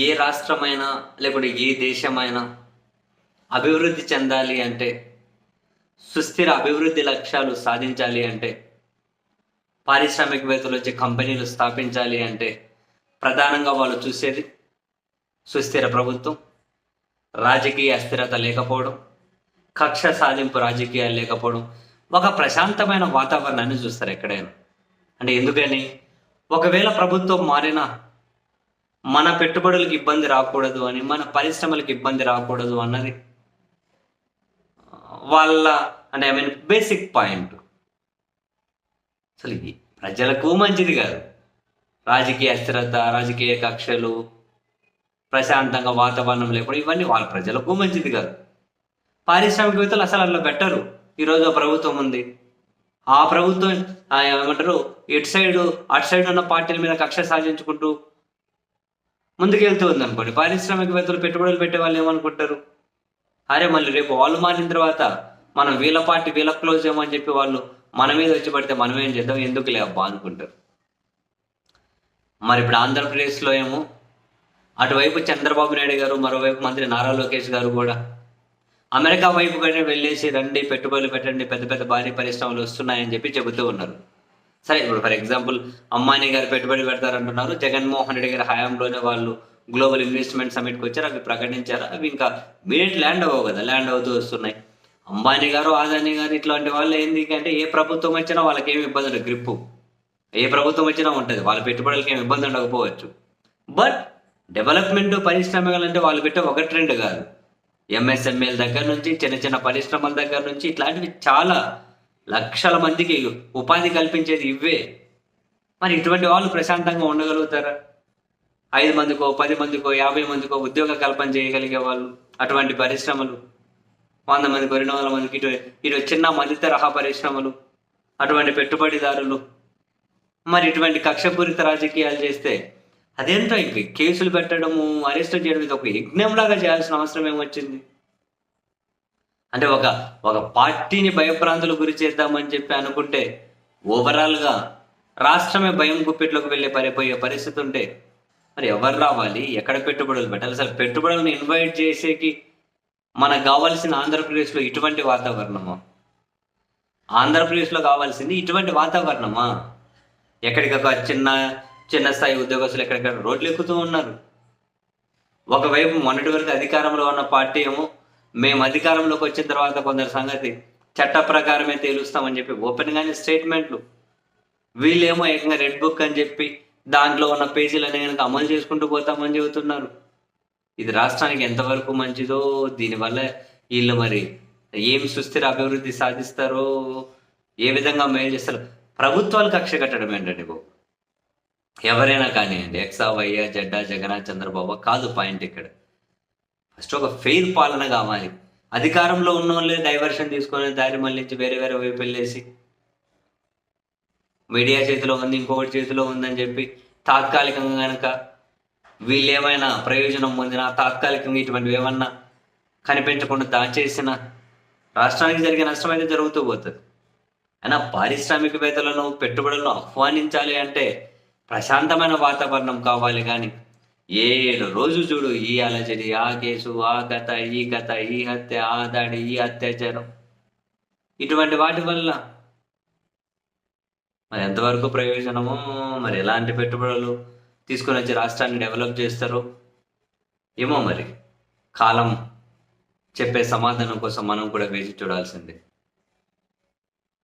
ఏ రాష్ట్రమైనా లేకుంటే ఏ దేశమైనా అభివృద్ధి చెందాలి అంటే, సుస్థిర అభివృద్ధి లక్ష్యాలు సాధించాలి అంటే, పారిశ్రామికవేత్తలొచ్చి కంపెనీలు స్థాపించాలి అంటే, ప్రధానంగా వాళ్ళు చూసేది సుస్థిర ప్రభుత్వం, రాజకీయ అస్థిరత లేకపోవడం, కక్ష సాధింపు రాజకీయాలు లేకపోవడం, ఒక ప్రశాంతమైన వాతావరణాన్ని చూస్తారు ఎక్కడైనా. అంటే ఎందుకని? ఒకవేళ ప్రభుత్వం మారినా మన పెట్టుబడులకు ఇబ్బంది రాకూడదు అని, మన పరిశ్రమలకు ఇబ్బంది రాకూడదు అన్నది వాళ్ళ అంటే బేసిక్ పాయింట్. అసలు ఇది ప్రజలకు మంచిది కాదు. రాజకీయ అస్థిరత, రాజకీయ కక్షలు, ప్రశాంతంగా వాతావరణం లేకుండా ఇవన్నీ వాళ్ళ ప్రజలకు మంచిది కాదు. పారిశ్రామికవేత్తలు అసలు అలా పెట్టరు. ఈరోజు ప్రభుత్వం ఉంది, ఆ ప్రభుత్వం ఏమంటారు ఇటు సైడు అటు సైడ్ ఉన్న పార్టీల మీద కక్ష సాధించుకుంటూ ముందుకెళ్తూ ఉంది అనుకోండి. పారిశ్రామికవేత్తలు పెట్టుబడులు పెట్టే వాళ్ళు ఏమనుకుంటారు, అరే మళ్ళీ రేపు వాళ్ళు మారిన తర్వాత మనం వీళ్ళ పార్టీ వీళ్ళ క్లోజ్ ఏమని చెప్పి వాళ్ళు మన మీద వచ్చి పడితే మనం ఏం చేద్దాం, ఎందుకులే అబ్బా అనుకుంటారు. మరి ఇప్పుడు ఆంధ్రప్రదేశ్లో ఏమో అటువైపు చంద్రబాబు నాయుడు గారు, మరోవైపు మంత్రి నారా లోకేష్ గారు కూడా అమెరికా వైపు కంటే వెళ్ళేసి రండి పెట్టుబడులు పెట్టండి, పెద్ద పెద్ద భారీ పరిశ్రమలు వస్తున్నాయని చెప్పి చెబుతూ ఉన్నారు. సరే, ఇప్పుడు ఫర్ ఎగ్జాంపుల్ అంబానీ గారు పెట్టుబడి పెడతారంటున్నారు. జగన్మోహన్ రెడ్డి గారి హయాంలోనే వాళ్ళు గ్లోబల్ ఇన్వెస్ట్మెంట్ సమిట్కి వచ్చారు, అవి ప్రకటించారు. అవి ఇంకా మీరేట్ ల్యాండ్ అవ్వవు కదా, ల్యాండ్ అవుతూ వస్తున్నాయి. అంబానీ గారు, ఆదానీ గారు ఇట్లాంటి వాళ్ళు ఏంది అంటే ఏ ప్రభుత్వం వచ్చినా వాళ్ళకి ఏమి ఇబ్బంది ఉండదు. గ్రిప్పు ఏ ప్రభుత్వం వచ్చినా ఉంటుంది, వాళ్ళ పెట్టుబడులకి ఏమి ఇబ్బంది ఉండకపోవచ్చు. బట్ డెవలప్మెంట్ పారిశ్రామికలు అంటే వాళ్ళు పెట్టే ఒక ట్రెండ్ కాదు. ఎంఎస్ఎంఏల దగ్గర నుంచి చిన్న చిన్న పరిశ్రమల దగ్గర నుంచి ఇట్లాంటివి చాలా లక్షల మందికి ఉపాధి కల్పించేది ఇవే. మరి ఇటువంటి వాళ్ళు ప్రశాంతంగా ఉండగలుగుతారా? 5 మందికో 10 మందికో 50 మందికో ఉద్యోగ కల్పన చేయగలిగే వాళ్ళు, అటువంటి పరిశ్రమలు 100 మందికో 200 మందికి ఇటు చిన్న మధ్య తరహా పరిశ్రమలు, అటువంటి పెట్టుబడిదారులు మరి ఇటువంటి కక్షపూరిత రాజకీయాలు చేస్తే అదేంటో ఇంక కేసులు పెట్టడము, అరెస్ట్ చేయడం, ఇది ఒక యజ్ఞంలాగా చేయాల్సిన అవసరం ఏమొచ్చింది? అంటే ఒక పార్టీని భయప్రాంతులు గురి చేద్దామని చెప్పి అనుకుంటే ఓవరాల్గా రాష్ట్రమే భయం గుప్పిట్లోకి వెళ్ళే పడిపోయే పరిస్థితి ఉంటే మరి ఎవరు రావాలి, ఎక్కడ పెట్టుబడులు పెట్టాలి? అసలు పెట్టుబడులను ఇన్వైట్ చేసేకి మనకు కావాల్సిన ఆంధ్రప్రదేశ్లో ఇటువంటి వాతావరణమా? ఆంధ్రప్రదేశ్లో కావాల్సింది ఇటువంటి వాతావరణమా? ఎక్కడికొక చిన్న చిన్న స్థాయి ఉద్యోగస్తులు ఎక్కడిక్కడ రోడ్లు ఎక్కుతూ ఉన్నారు. ఒకవైపు మొన్నటి వరకు అధికారంలో ఉన్న పార్టీ ఏమో మేము అధికారంలోకి వచ్చిన తర్వాత కొందరు సంగతి చట్ట ప్రకారమే తేలుస్తామని చెప్పి ఓపెన్గానే స్టేట్మెంట్లు, వీళ్ళేమో ఏకంగా రెడ్ బుక్ అని చెప్పి దాంట్లో ఉన్న పేజీలనే కనుక అమలు చేసుకుంటూ పోతామని చెబుతున్నారు. ఇది రాష్ట్రానికి ఎంతవరకు మంచిదో, దీనివల్ల వీళ్ళు మరి ఏం సుస్థిర అభివృద్ధి సాధిస్తారో, ఏ విధంగా మేలు చేస్తారో. ప్రభుత్వాలు కక్ష కట్టడం ఏంటండి బాబు? ఎవరైనా కానివ్వండి, ఎక్సా వైయా జడ్డా జగనా చంద్రబాబు కాదు పాయింట్ ఇక్కడ. ఫస్ట్ ఒక ఫెయిర్ పాలన కావాలి. అధికారంలో ఉన్న వాళ్ళే డైవర్షన్ తీసుకొని దారి మళ్ళించి వేరే వేరే వైపు వెళ్ళేసి మీడియా చేతిలో ఉంది, ఇంకొకటి చేతిలో ఉందని చెప్పి తాత్కాలికంగా కనుక వీళ్ళు ఏమైనా ప్రయోజనం పొందినా, తాత్కాలికంగా ఇటువంటివి ఏమన్నా కనిపించకుండా దాచేసిన రాష్ట్రానికి జరిగే నష్టం అయితే జరుగుతూ పోతుంది. అయినా పారిశ్రామికవేత్తలను, పెట్టుబడులను ఆహ్వానించాలి అంటే ప్రశాంతమైన వాతావరణం కావాలి. కానీ రోజు చూడు ఈ అలజడి, ఆ కేసు, ఆ కథ, ఈ కథ, ఈ హత్య, ఆ దాడి, ఈ అత్యాచారం, ఇటువంటి వాటి వల్ల మరి ఎంతవరకు ప్రయోజనమో, మరి ఎలాంటి పెట్టుబడులు తీసుకొని వచ్చి రాష్ట్రాన్ని డెవలప్ చేస్తారో ఏమో. మరి కాలం చెప్పే సమాధానం కోసం మనం కూడా వేచి చూడాల్సిందే.